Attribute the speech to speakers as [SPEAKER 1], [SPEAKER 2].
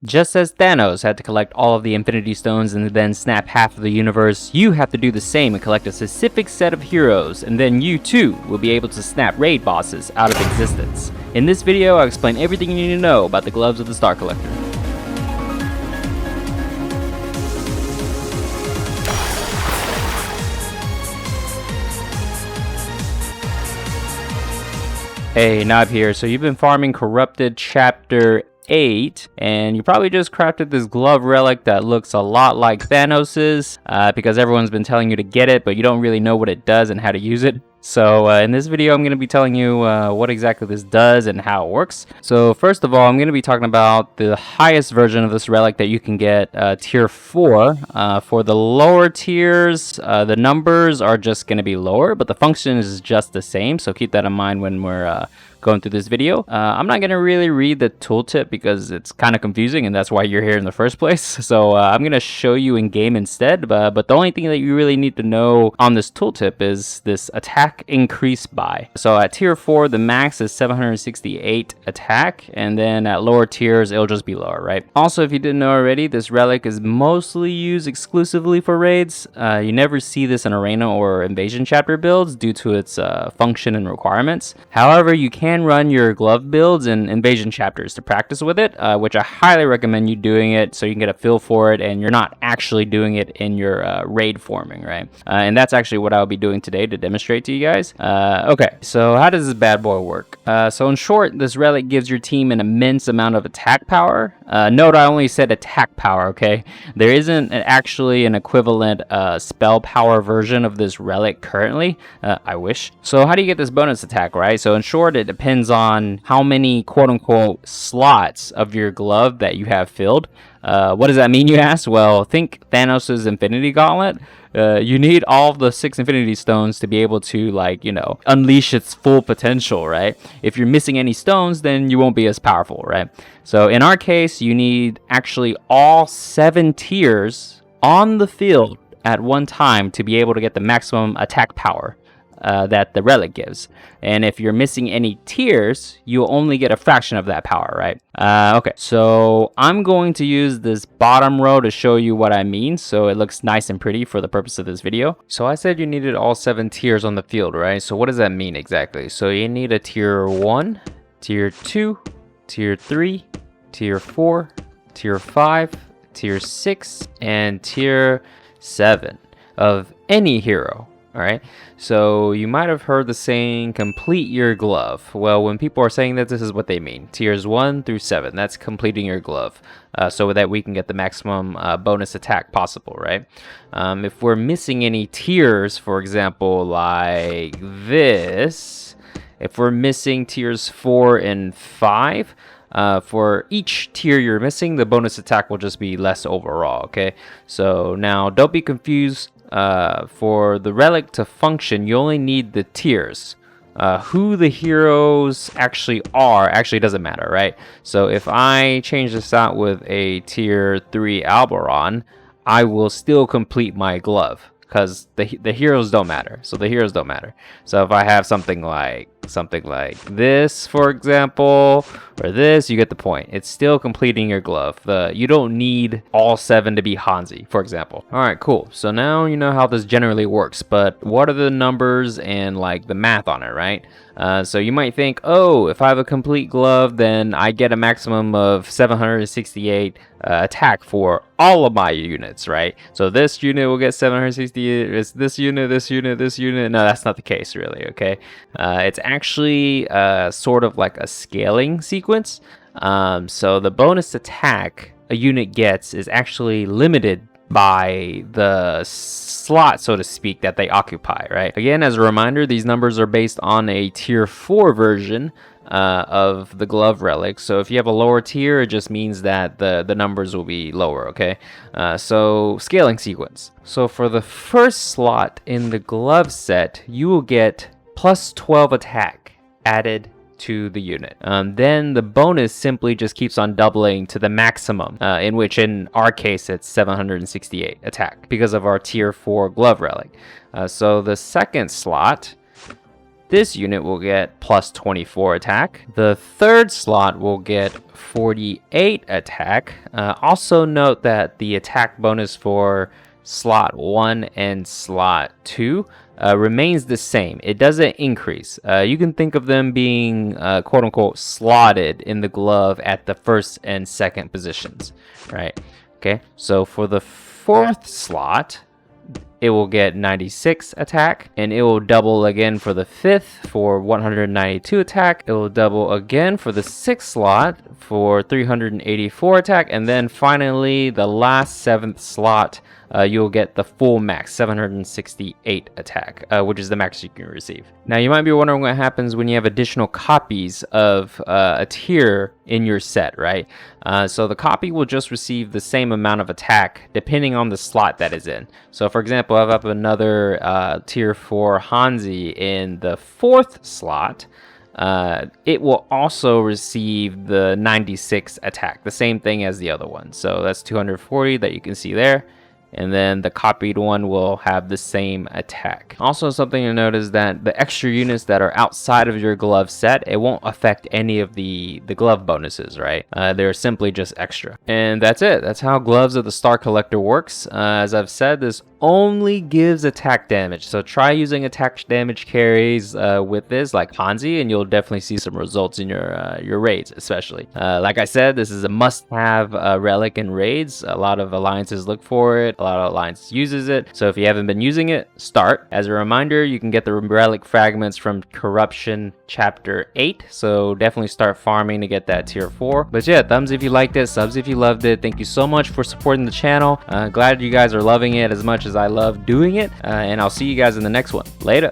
[SPEAKER 1] Just as Thanos had to collect all of the Infinity Stones and then snap half of the universe, you have to do the same and collect a specific set of heroes, and then you too will be able to snap raid bosses out of existence. In this video, I'll explain everything you need to know about the Gloves of the Star Collector. Hey, Nob here. So you've been farming Corrupted Chapter 8, and you probably just crafted this glove relic that looks a lot like Thanos's, because everyone's been telling you to get it, but you don't really know what it does and how to use it. So in this video, I'm going to be telling you what exactly this does and how it works. So first of all, I'm going to be talking about the highest version of this relic that you can get, tier 4. For the lower tiers, the numbers are just going to be lower, but the function is just the same. So keep that in mind when we're going through this video. I'm not going to really read the tooltip because it's kind of confusing, and that's why you're here in the first place. So I'm going to show you in game instead, but the only thing that you really need to know on this tooltip is this attack increase by. So at tier 4, the max is 768 attack, and then at lower tiers, it'll just be lower, right? Also, if you didn't know already, this relic is mostly used exclusively for raids. You never see this in arena or invasion chapter builds due to its function and requirements. However, you can run your glove builds in invasion chapters to practice with it, which I highly recommend you doing it so you can get a feel for it and you're not actually doing it in your raid forming, right? And that's actually what I'll be doing today to demonstrate to you guys. Okay, so how does this bad boy work? So in short, this relic gives your team an immense amount of attack power. Note I only said attack power, okay? There isn't actually an equivalent spell power version of this relic currently. I wish. So how do you get this bonus attack, right? So in short, it depends on how many quote-unquote slots of your glove that you have filled. What does that mean, you ask? Well, think Thanos' Infinity Gauntlet. You need all of the 6 Infinity Stones to be able to, like, you know, unleash its full potential, right? If you're missing any stones, then you won't be as powerful, right? So in our case, you need actually all 7 tiers on the field at one time to be able to get the maximum attack power that the relic gives. And if you're missing any tiers, you'll only get a fraction of that power, right? Okay, so I'm going to use this bottom row to show you what I mean, so it looks nice and pretty for the purpose of this video. So I said you needed all 7 tiers on the field, right? So what does that mean exactly? So you need a tier 1, tier 2, tier 3, tier 4, tier 5, tier 6, and tier 7 of any hero. All right, so you might have heard the saying, complete your glove. Well, when people are saying that, this is what they mean. Tiers 1 through 7, that's completing your glove. So that we can get the maximum bonus attack possible, right? If we're missing any tiers, for example, like this, if we're missing tiers 4 and 5, for each tier you're missing, the bonus attack will just be less overall, okay? So now don't be confused. For the relic to function, you only need the tiers. Who the heroes actually are actually doesn't matter, right? So if I change this out with a tier 3 Alberon, I will still complete my glove because the heroes don't matter. So the heroes don't matter. So if I have something like this, for example, or this, you get the point. It's still completing your glove. You don't need all 7 to be Hanzi, for example. All right, cool. So now you know how this generally works, but what are the numbers and like the math on it, right? So you might think, oh, if I have a complete glove, then I get a maximum of 768 attack for all of my units, right? So this unit will get 768. It's this unit, this unit, this unit. No, that's not the case, really. Okay, it's actually sort of like a scaling sequence. So the bonus attack a unit gets is actually limited by the slot, so to speak, that they occupy, right? Again, as a reminder, these numbers are based on a tier 4 version of the glove relic. So if you have a lower tier, it just means that the numbers will be lower, okay? So scaling sequence. So for the first slot in the glove set, you will get plus 12 attack added to the unit. Then the bonus simply just keeps on doubling to the maximum, in which in our case it's 768 attack because of our tier 4 glove relic. So the second slot This unit will get plus 24 attack. The third slot will get 48 attack. Also note that the attack bonus for slot 1 and slot 2 remains the same. It doesn't increase. You can think of them being quote unquote slotted in the glove at the first and second positions, right? Okay, so for the fourth slot, it will get 96 attack, and it will double again for the fifth for 192 attack. It will double again for the sixth slot for 384 attack, and then finally the last seventh slot, you'll get the full max 768 attack, which is the max you can receive. Now you might be wondering what happens when you have additional copies of a tier in your set, right? So the copy will just receive the same amount of attack depending on the slot that is in. So for example, I have up another tier 4 Hanzi in the fourth slot. It will also receive the 96 attack, the same thing as the other one. So that's 240 that you can see there. And then the copied one will have the same attack. Also, something to note is that the extra units that are outside of your glove set, it won't affect any of the glove bonuses, right? They're simply just extra. And that's it. That's how Gloves of the Star Collector works. As I've said, this only gives attack damage. So try using attack damage carries with this, like Hanzi, and you'll definitely see some results in your raids, especially. Like I said, this is a must-have relic in raids. A lot of alliances look for it. A lot of alliances uses it. So if you haven't been using it, start. As a reminder, you can get the relic fragments from Corruption Chapter 8. So definitely start farming to get that tier 4. But yeah, thumbs if you liked it, subs if you loved it. Thank you so much for supporting the channel. Glad you guys are loving it as much as I love doing it. And I'll see you guys in the next one. Later.